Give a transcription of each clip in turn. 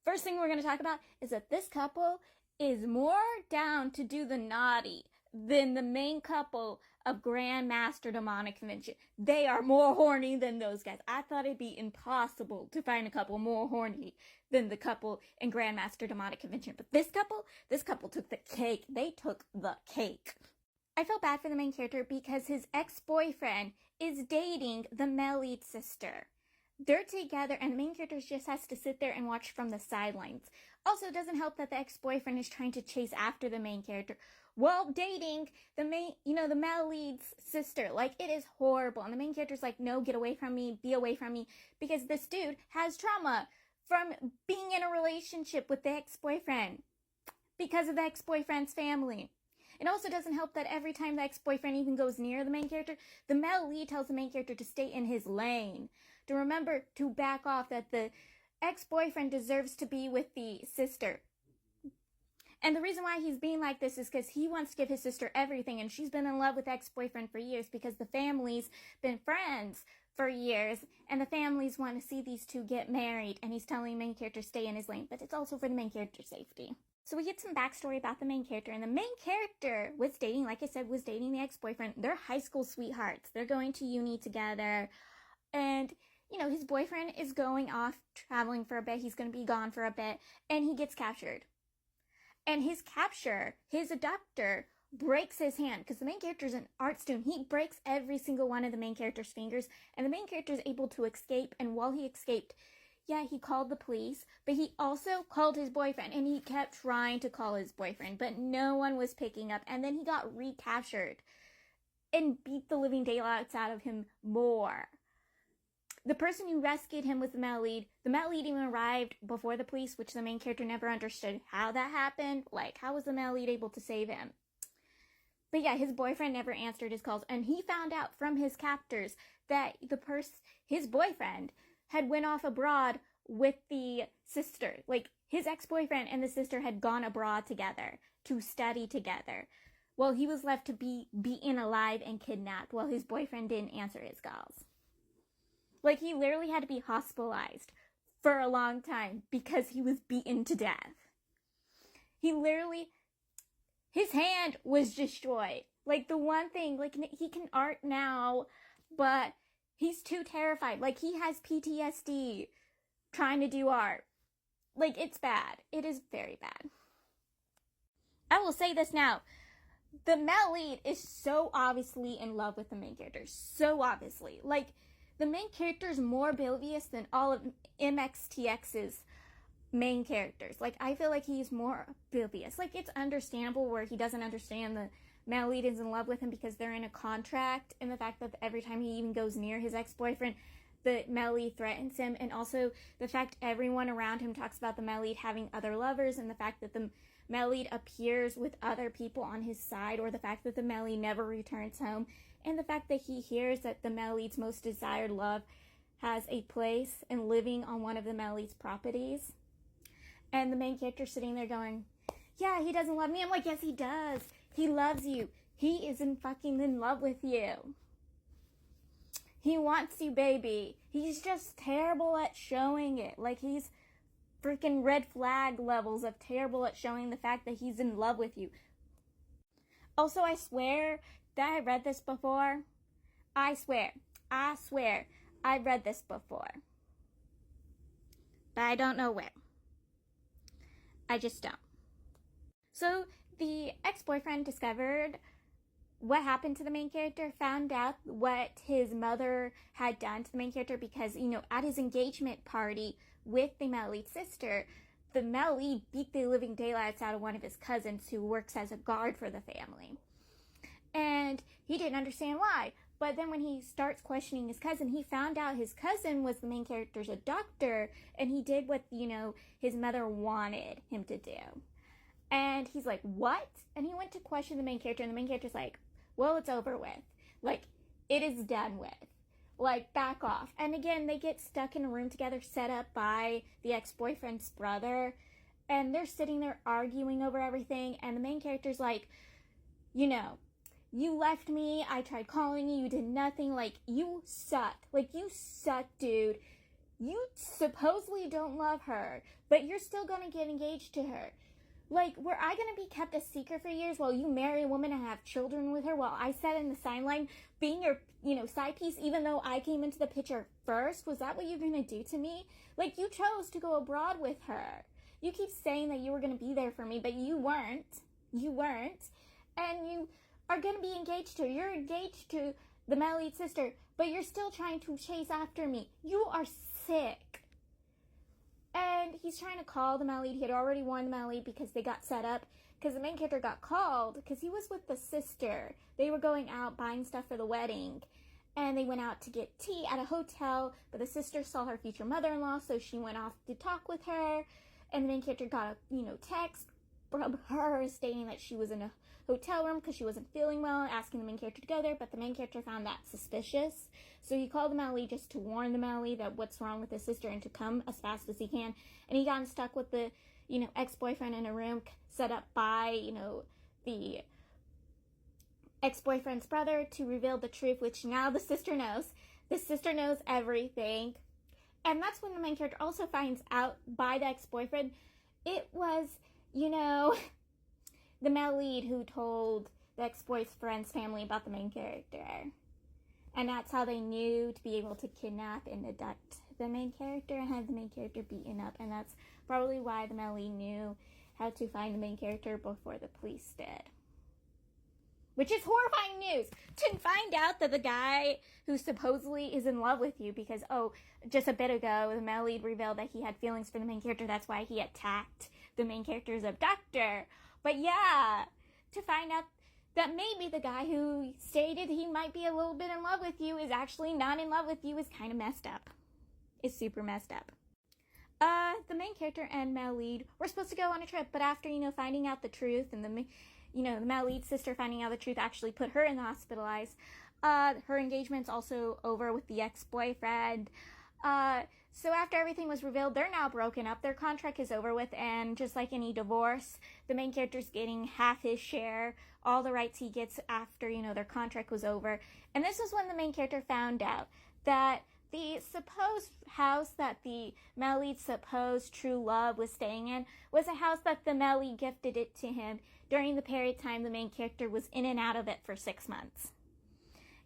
First thing we're going to talk about is that this couple is more down to do the naughty than the main couple of Grandmaster Demonic Convention. They are more horny than those guys. I thought it'd be impossible to find a couple more horny than the couple in Grandmaster Demonic Convention. But this couple took the cake. They took the cake. I felt bad for the main character because his ex-boyfriend is dating the male lead sister. They're together and the main character just has to sit there and watch from the sidelines. Also, it doesn't help that the ex-boyfriend is trying to chase after the main character while dating the male lead's sister. Like, it is horrible. And the main character's like, no, get away from me, be away from me. Because this dude has trauma from being in a relationship with the ex-boyfriend because of the ex-boyfriend's family. It also doesn't help that every time the ex-boyfriend even goes near the main character, the male lead tells the main character to stay in his lane, to remember to back off, that the ex-boyfriend deserves to be with the sister. And the reason why he's being like this is because he wants to give his sister everything, and she's been in love with the ex-boyfriend for years because the family's been friends for years, and the families want to see these two get married, and he's telling the main character to stay in his lane, but it's also for the main character's safety. So we get some backstory about the main character, and the main character was dating the ex-boyfriend. They're high school sweethearts. They're going to uni together, and, his boyfriend is going off traveling for a bit. He's going to be gone for a bit, and he gets captured. And his abductor breaks his hand, because the main character is an art student. He breaks every single one of the main character's fingers, and the main character is able to escape, and while he escaped, he called the police, but he also called his boyfriend, and he kept trying to call his boyfriend, but no one was picking up, and then he got recaptured and beat the living daylights out of him more. The person who rescued him was the male lead. The male lead even arrived before the police, which the main character never understood how that happened. Like, how was the male lead able to save him? But his boyfriend never answered his calls, and he found out from his captors that his boyfriend had went off abroad with the sister. Like, his ex-boyfriend and the sister had gone abroad together to study together, while he was left to be beaten alive and kidnapped while his boyfriend didn't answer his calls. Like, he literally had to be hospitalized for a long time because he was beaten to death. His hand was destroyed. Like, the one thing, like, he can art now, but he's too terrified. Like, he has PTSD trying to do art. Like, it's bad. It is very bad. I will say this now. The male lead is so obviously in love with the main character. So obviously. Like, the main character is more oblivious than all of MXTX's main characters. Like, I feel like he's more oblivious. Like, it's understandable where he doesn't understand the male lead is in love with him because they're in a contract, and the fact that every time he even goes near his ex-boyfriend, the male lead threatens him, and also the fact everyone around him talks about the male lead having other lovers, and the fact that the male lead appears with other people on his side, or the fact that the male lead never returns home, and the fact that he hears that the male lead's most desired love has a place in living on one of the male lead's properties. And the main character sitting there going, yeah, he doesn't love me. I'm like, yes, he does. He loves you. He is in love with you. He wants you, baby. He's just terrible at showing it. Like, he's freaking red flag levels of terrible at showing the fact that he's in love with you. Also, I swear that I read this before. I swear I read this before. But I don't know where. I just don't. So, the ex-boyfriend discovered what happened to the main character, found out what his mother had done to the main character because, at his engagement party with the male lead sister, the male lead beat the living daylights out of one of his cousins who works as a guard for the family. And he didn't understand why. But then when he starts questioning his cousin, he found out his cousin was the main character's a doctor, and he did what, his mother wanted him to do. And he's like, what? And he went to question the main character, and the main character's like, well, it's over with. Like, it is done with. Like, back off. And again, they get stuck in a room together set up by the ex-boyfriend's brother, and they're sitting there arguing over everything, and the main character's like, you left me, I tried calling you, you did nothing, like, you suck. Like, you suck, dude. You supposedly don't love her, but you're still gonna get engaged to her. Like, were I gonna be kept a secret for years while you marry a woman and have children with her while I sat in the sideline being your, side piece, even though I came into the picture first? Was that what you're gonna do to me? Like, you chose to go abroad with her. You keep saying that you were gonna be there for me, but you weren't. You weren't. And you are gonna be engaged to her. You're engaged to the male lead sister, but you're still trying to chase after me. You are sick. And he's trying to call the male lead. He had already warned the male lead because they got set up. Because the main character got called because he was with the sister. They were going out buying stuff for the wedding. And they went out to get tea at a hotel. But the sister saw her future mother-in-law, so she went off to talk with her. And the main character got a text from her stating that she was in a hotel room because she wasn't feeling well, asking the main character to go there. But the main character found that suspicious. So he called the male lead just to warn the male lead that what's wrong with his sister and to come as fast as he can. And he got stuck with the, ex-boyfriend in a room set up by, the ex-boyfriend's brother to reveal the truth, which now the sister knows. The sister knows everything. And that's when the main character also finds out by the ex-boyfriend. It was, the male lead who told the ex-boyfriend's family about the main character. And that's how they knew to be able to kidnap and abduct the main character and have the main character beaten up. And that's probably why the male lead knew how to find the main character before the police did. Which is horrifying news. To find out that the guy who supposedly is in love with you because, just a bit ago, the male lead revealed that he had feelings for the main character. That's why he attacked the main character's abductor. But yeah, to find out that maybe the guy who stated he might be a little bit in love with you is actually not in love with you is kind of messed up. It's super messed up. The main character and male lead were supposed to go on a trip, but after, finding out the truth and the male lead sister finding out the truth actually put her in the hospitalized. Her engagement's also over with the ex-boyfriend. So after everything was revealed, they're now broken up. Their contract is over with, and just like any divorce, the main character's getting half his share, all the rights he gets after, their contract was over. And this is when the main character found out that the supposed house that the male lead's supposed true love was staying in was a house that the male lead gifted it to him during the period of time the main character was in and out of it for 6 months.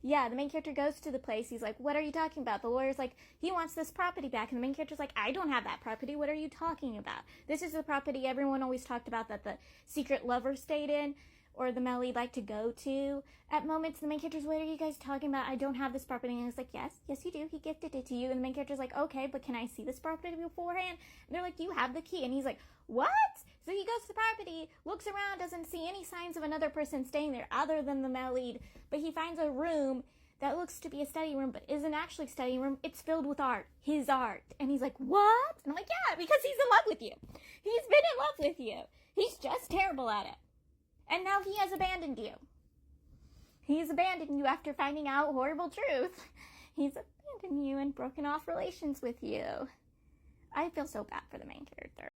Yeah, the main character goes to the place. He's like, what are you talking about? The lawyer's like, he wants this property back. And the main character's like, I don't have that property. What are you talking about? This is the property everyone always talked about that the secret lover stayed in or the male lead liked to go to at moments. The main character's, what are you guys talking about? I don't have this property. And it's like, yes, you do. He gifted it to you. And the main character's like, okay, but can I see this property beforehand? And they're like, do you have the key? And he's like, what? So he goes to the property, looks around, doesn't see any signs of another person staying there other than the male lead. But he finds a room that looks to be a study room, but isn't actually a study room. It's filled with art, his art. And he's like, what? And I'm like, yeah, because he's in love with you. He's been in love with you. He's just terrible at it. And now he has abandoned you. He's abandoned you after finding out horrible truth. He's abandoned you and broken off relations with you. I feel so bad for the main character.